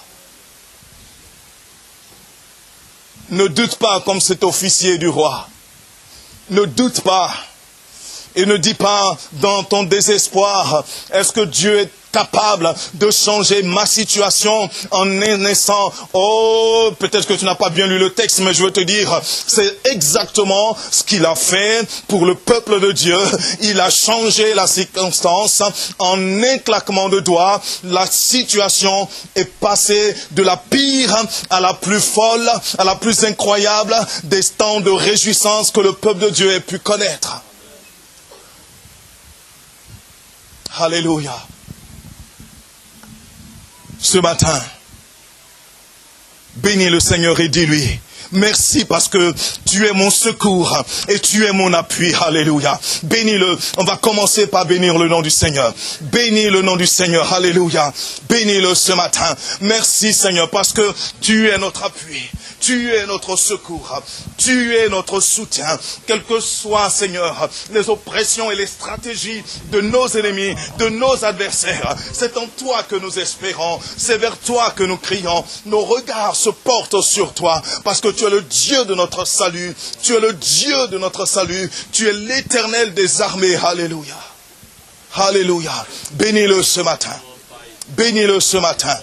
Ne doute pas comme cet officier du roi. Ne doute pas. Et ne dis pas dans ton désespoir, est-ce que Dieu est capable de changer ma situation en naissant? Oh, peut-être que tu n'as pas bien lu le texte, mais je veux te dire, c'est exactement ce qu'il a fait pour le peuple de Dieu. Il a changé la circonstance en un claquement de doigts. La situation est passée de la pire à la plus folle, à la plus incroyable des temps de réjouissance que le peuple de Dieu ait pu connaître. Alléluia. Ce matin, bénis le Seigneur et dis-lui, merci parce que tu es mon secours et tu es mon appui. Alléluia. Bénis-le. On va commencer par bénir le nom du Seigneur. Bénis le nom du Seigneur. Alléluia. Bénis-le ce matin. Merci Seigneur parce que tu es notre appui. Tu es notre secours. Tu es notre soutien. Quelles que soient, Seigneur, les oppressions et les stratégies de nos ennemis, de nos adversaires, c'est en toi que nous espérons. C'est vers toi que nous crions. Nos regards se portent sur toi parce que tu es le Dieu de notre salut. Tu es le Dieu de notre salut. Tu es l'Éternel des armées. Alléluia. Alléluia. Bénis-le ce matin. Bénis-le ce matin.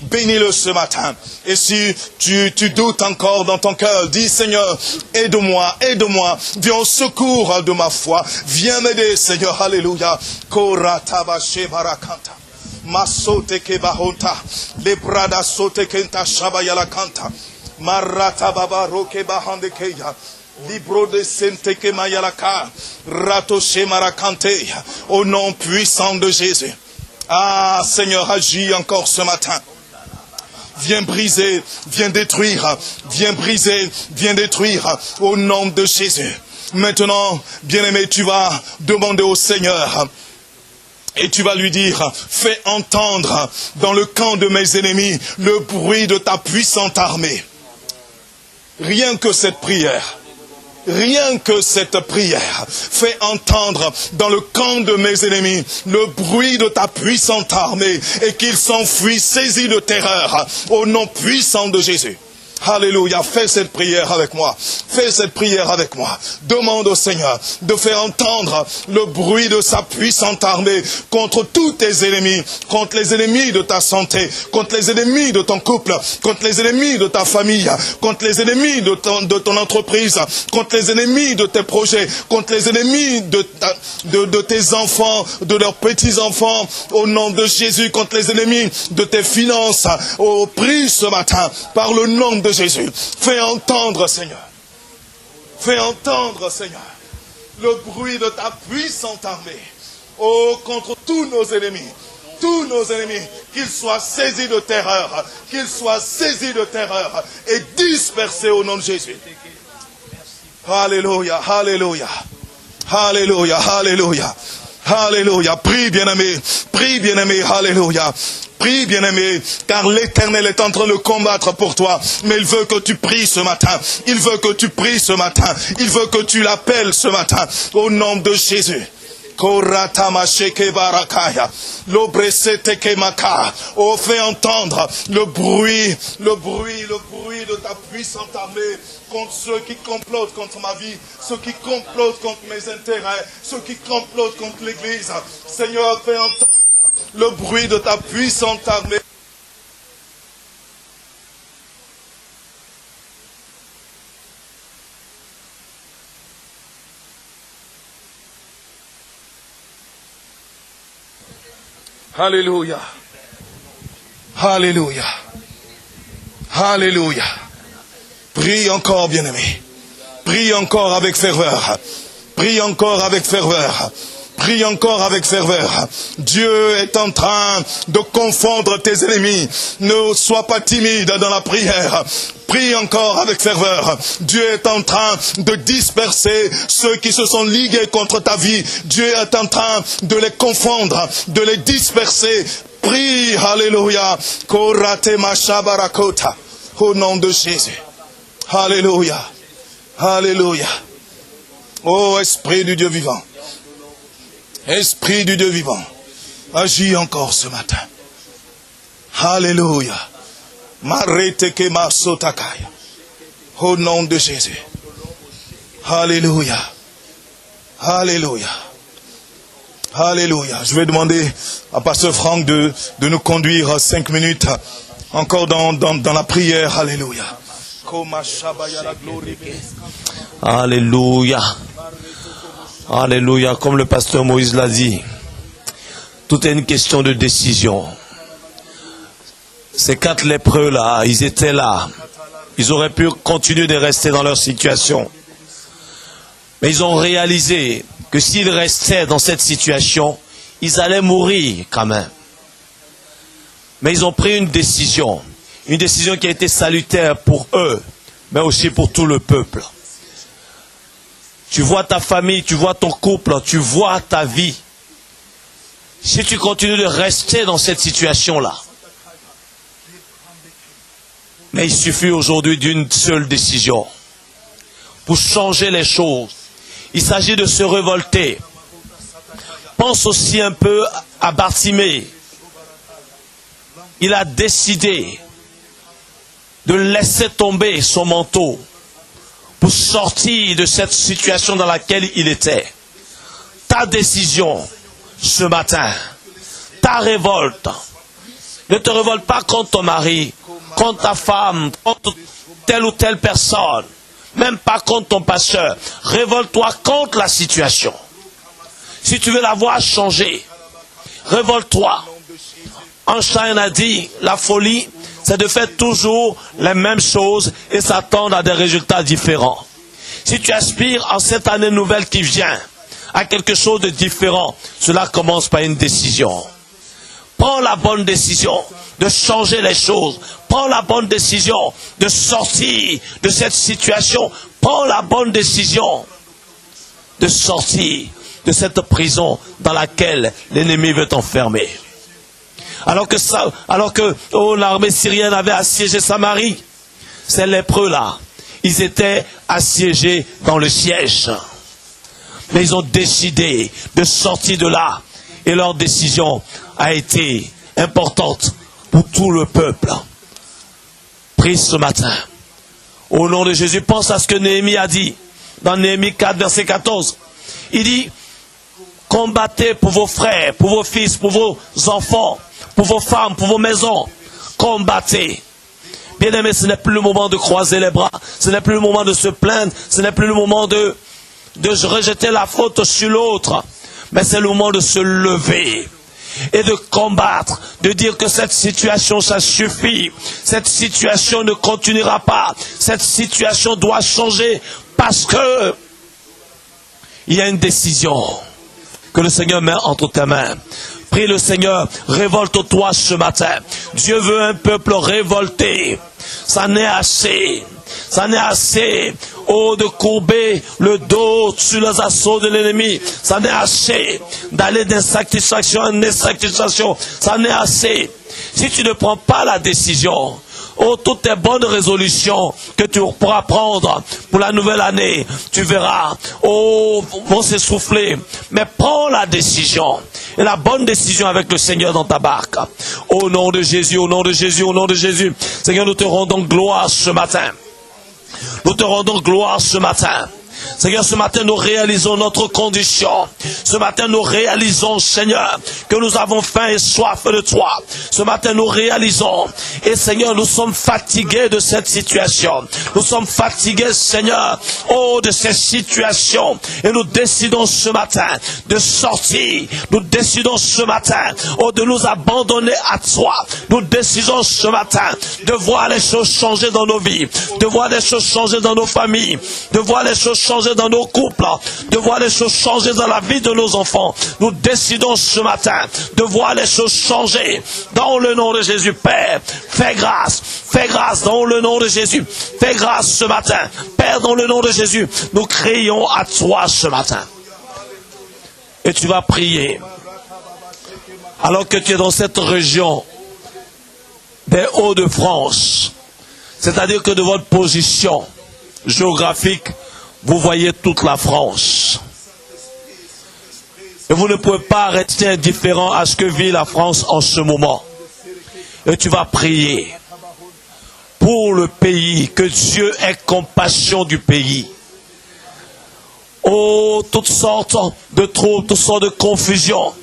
Bénis-le ce matin. Et si tu doutes encore dans ton cœur, dis Seigneur, aide-moi, aide-moi. Viens au secours de ma foi. Viens m'aider, Seigneur. Alléluia. Koratabashe barakanta. Masote kebahonta. Lebrada sote kenta shabayala kanta. Marata baba roke bahande keya. Libro de senteke mayalaka. Ratoshe marakante. Au nom puissant de Jésus. Ah, Seigneur, agis encore ce matin. Viens briser, viens détruire, viens briser, viens détruire au nom de Jésus. Maintenant, bien-aimé, tu vas demander au Seigneur et tu vas lui dire, fais entendre dans le camp de mes ennemis le bruit de ta puissante armée. Rien que cette prière. Rien que cette prière fait entendre dans le camp de mes ennemis le bruit de ta puissante armée et qu'ils s'enfuient saisis de terreur au nom puissant de Jésus. Alléluia, fais cette prière avec moi. Fais cette prière avec moi. Demande au Seigneur de faire entendre le bruit de sa puissante armée contre tous tes ennemis, contre les ennemis de ta santé, contre les ennemis de ton couple, contre les ennemis de ta famille, contre les ennemis de ton entreprise, contre les ennemis de tes projets, contre les ennemis de tes enfants, de leurs petits-enfants, au nom de Jésus, contre les ennemis de tes finances. Oh, prie ce matin par le nom de Jésus. Fais entendre, Seigneur. Fais entendre, Seigneur, le bruit de ta puissante armée. Oh, contre tous nos ennemis, qu'ils soient saisis de terreur, et dispersés au nom de Jésus. Alléluia, alléluia, alléluia, alléluia, alléluia. Prie, bien-aimé, alléluia. Prie, bien-aimé, car l'Éternel est en train de combattre pour toi. Mais il veut que tu pries ce matin. Il veut que tu pries ce matin. Il veut que tu l'appelles ce matin. Au nom de Jésus. Oh, fais entendre le bruit de ta puissante armée contre ceux qui complotent contre ma vie, ceux qui complotent contre mes intérêts, ceux qui complotent contre l'Église. Seigneur, fais entendre le bruit de ta puissante armée. Alléluia. Alléluia. Alléluia. Prie encore, bien-aimé. Prie encore avec ferveur. Prie encore avec ferveur. Prie encore avec ferveur. Dieu est en train de confondre tes ennemis. Ne sois pas timide dans la prière. Prie encore avec ferveur. Dieu est en train de disperser ceux qui se sont ligués contre ta vie. Dieu est en train de les confondre, de les disperser. Prie, alléluia. Korate mashabarakota. Au nom de Jésus. Alléluia. Alléluia. Ô Esprit du Dieu vivant. Esprit du Dieu vivant. Agis encore ce matin. Alléluia. Marete ke masotakaya. Au nom de Jésus. Alléluia. Alléluia. Alléluia. Je vais demander à Pasteur Franck de nous conduire 5 minutes encore dans la prière. Alléluia. Alléluia. Alléluia. Comme le pasteur Moïse l'a dit, tout est une question de décision. Ces 4 lépreux là, ils étaient là. Ils auraient pu continuer de rester dans leur situation. Mais ils ont réalisé que s'ils restaient dans cette situation, ils allaient mourir quand même. Mais ils ont pris une décision qui a été salutaire pour eux, mais aussi pour tout le peuple. Tu vois ta famille, tu vois ton couple, tu vois ta vie. Si tu continues de rester dans cette situation-là, mais il suffit aujourd'hui d'une seule décision pour changer les choses. Il s'agit de se révolter. Pense aussi un peu à Bartimée. Il a décidé de laisser tomber son manteau pour sortir de cette situation dans laquelle il était. Ta décision ce matin, ta révolte, ne te révolte pas contre ton mari, contre ta femme, contre telle ou telle personne, même pas contre ton pasteur. Révolte-toi contre la situation. Si tu veux la voir changer, révolte-toi. Einstein a dit, la folie, c'est de faire toujours les mêmes choses et s'attendre à des résultats différents. Si tu aspires en cette année nouvelle qui vient à quelque chose de différent, cela commence par une décision. Prends la bonne décision de changer les choses. Prends la bonne décision de sortir de cette situation. Prends la bonne décision de sortir de cette prison dans laquelle l'ennemi veut t'enfermer. Alors que l'armée syrienne avait assiégé Samarie, ces lépreux-là, ils étaient assiégés dans le siège. Mais ils ont décidé de sortir de là. Et leur décision a été importante pour tout le peuple. Prie ce matin. Au nom de Jésus, pense à ce que Néhémie a dit. Dans Néhémie 4, verset 14. Il dit, combattez pour vos frères, pour vos fils, pour vos enfants, pour vos femmes, pour vos maisons. Combattez. Bien aimé, ce n'est plus le moment de croiser les bras. Ce n'est plus le moment de se plaindre. Ce n'est plus le moment de rejeter la faute sur l'autre. Mais c'est le moment de se lever et de combattre, de dire que cette situation, ça suffit. Cette situation ne continuera pas. Cette situation doit changer parce que il y a une décision que le Seigneur met entre tes mains. Prie le Seigneur, révolte-toi ce matin. Dieu veut un peuple révolté. Ça n'est assez. Ça n'est assez, de courber le dos sur les assauts de l'ennemi. Ça n'est assez d'aller d'insatisfaction en insatisfaction. Ça n'est assez. Si tu ne prends pas la décision, toutes tes bonnes résolutions que tu pourras prendre pour la nouvelle année, tu verras, vont s'essouffler. Mais prends la décision. Et la bonne décision avec le Seigneur dans ta barque. Au nom de Jésus, au nom de Jésus, au nom de Jésus. Seigneur, nous te rendons gloire ce matin. Nous te rendons gloire ce matin. Seigneur, ce matin, nous réalisons notre condition. Ce matin, nous réalisons, Seigneur, que nous avons faim et soif de toi. Ce matin, nous réalisons. Et Seigneur, nous sommes fatigués de cette situation. Nous sommes fatigués, Seigneur, de cette situation. Et nous décidons ce matin de sortir. Nous décidons ce matin, de nous abandonner à toi. Nous décidons ce matin de voir les choses changer dans nos vies. De voir les choses changer dans nos familles. De voir les choses changer dans nos couples, de voir les choses changer dans la vie de nos enfants. Nous décidons ce matin de voir les choses changer dans le nom de Jésus. Père, fais grâce dans le nom de Jésus. Fais grâce ce matin. Père, dans le nom de Jésus, nous crions à toi ce matin. Et tu vas prier. Alors que tu es dans cette région des Hauts-de-France, c'est-à-dire que de votre position géographique, vous voyez toute la France. Et vous ne pouvez pas rester indifférent à ce que vit la France en ce moment. Et tu vas prier pour pour le pays, que Dieu ait compassion du pays. Oh, toutes sortes de troubles, toutes sortes de confusions.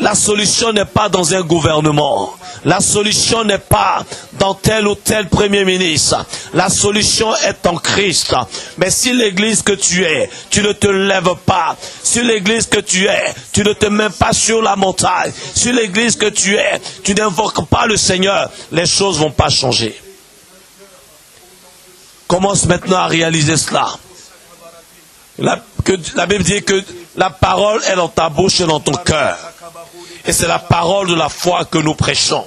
La solution n'est pas dans un gouvernement. La solution n'est pas dans tel ou tel premier ministre. La solution est en Christ. Mais si l'église que tu es, tu ne te lèves pas. Si l'église que tu es, tu ne te mets pas sur la montagne. Si l'église que tu es, tu n'invoques pas le Seigneur, les choses ne vont pas changer. Commence maintenant à réaliser cela. La Bible dit que la parole est dans ta bouche et dans ton cœur. Et c'est la parole de la foi que nous prêchons.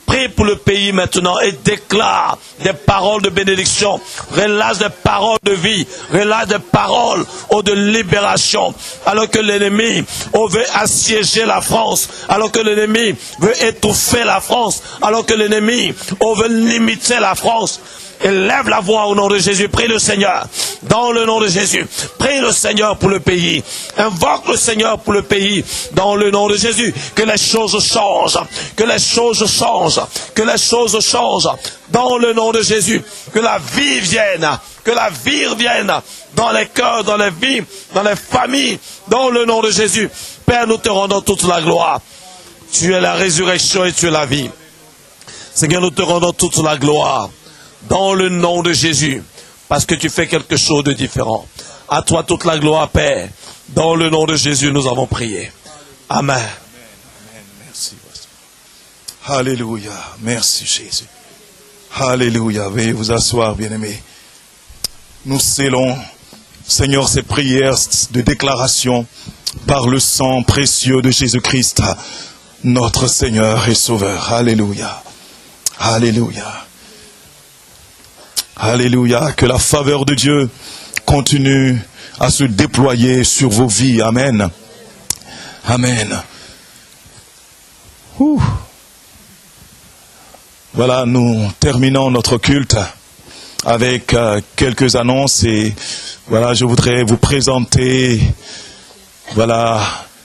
Prie pour le pays maintenant et déclare des paroles de bénédiction. Relâche des paroles de vie. Relâche des paroles de libération. Alors que l'ennemi veut assiéger la France. Alors que l'ennemi veut étouffer la France. Alors que l'ennemi veut limiter la France. Élève la voix au nom de Jésus. Prie le Seigneur. Dans le nom de Jésus. Prie le Seigneur pour le pays. Invoque le Seigneur pour le pays. Dans le nom de Jésus. Que les choses changent. Que les choses changent. Que les choses changent. Dans le nom de Jésus. Que la vie vienne. Que la vie revienne. Dans les cœurs, dans les vies, dans les familles. Dans le nom de Jésus. Père, nous te rendons toute la gloire. Tu es la résurrection et tu es la vie. Seigneur, nous te rendons toute la gloire. Dans le nom de Jésus, parce que tu fais quelque chose de différent. À toi toute la gloire, Père. Dans le nom de Jésus, nous avons prié. Amen. Amen. Merci. Alléluia. Merci Jésus. Alléluia. Veuillez vous asseoir, bien-aimés. Nous scellons, Seigneur, ces prières de déclaration par le sang précieux de Jésus-Christ, notre Seigneur et Sauveur. Alléluia. Alléluia. Alléluia, que la faveur de Dieu continue à se déployer sur vos vies. Amen. Amen. Ouh. Voilà, nous terminons notre culte avec quelques annonces et voilà, je voudrais vous présenter, voilà,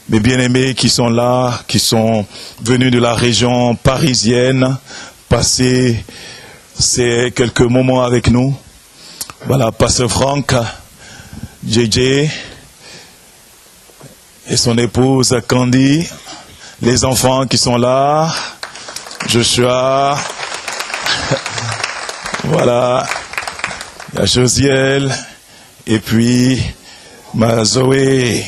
mes bien-aimés qui sont là, qui sont venus de la région parisienne, passer ces quelques moments avec nous. Voilà, Pasteur Franck, JJ et son épouse Candy, les enfants qui sont là, Joshua, voilà, il y a Josiel, et puis ma Zoé,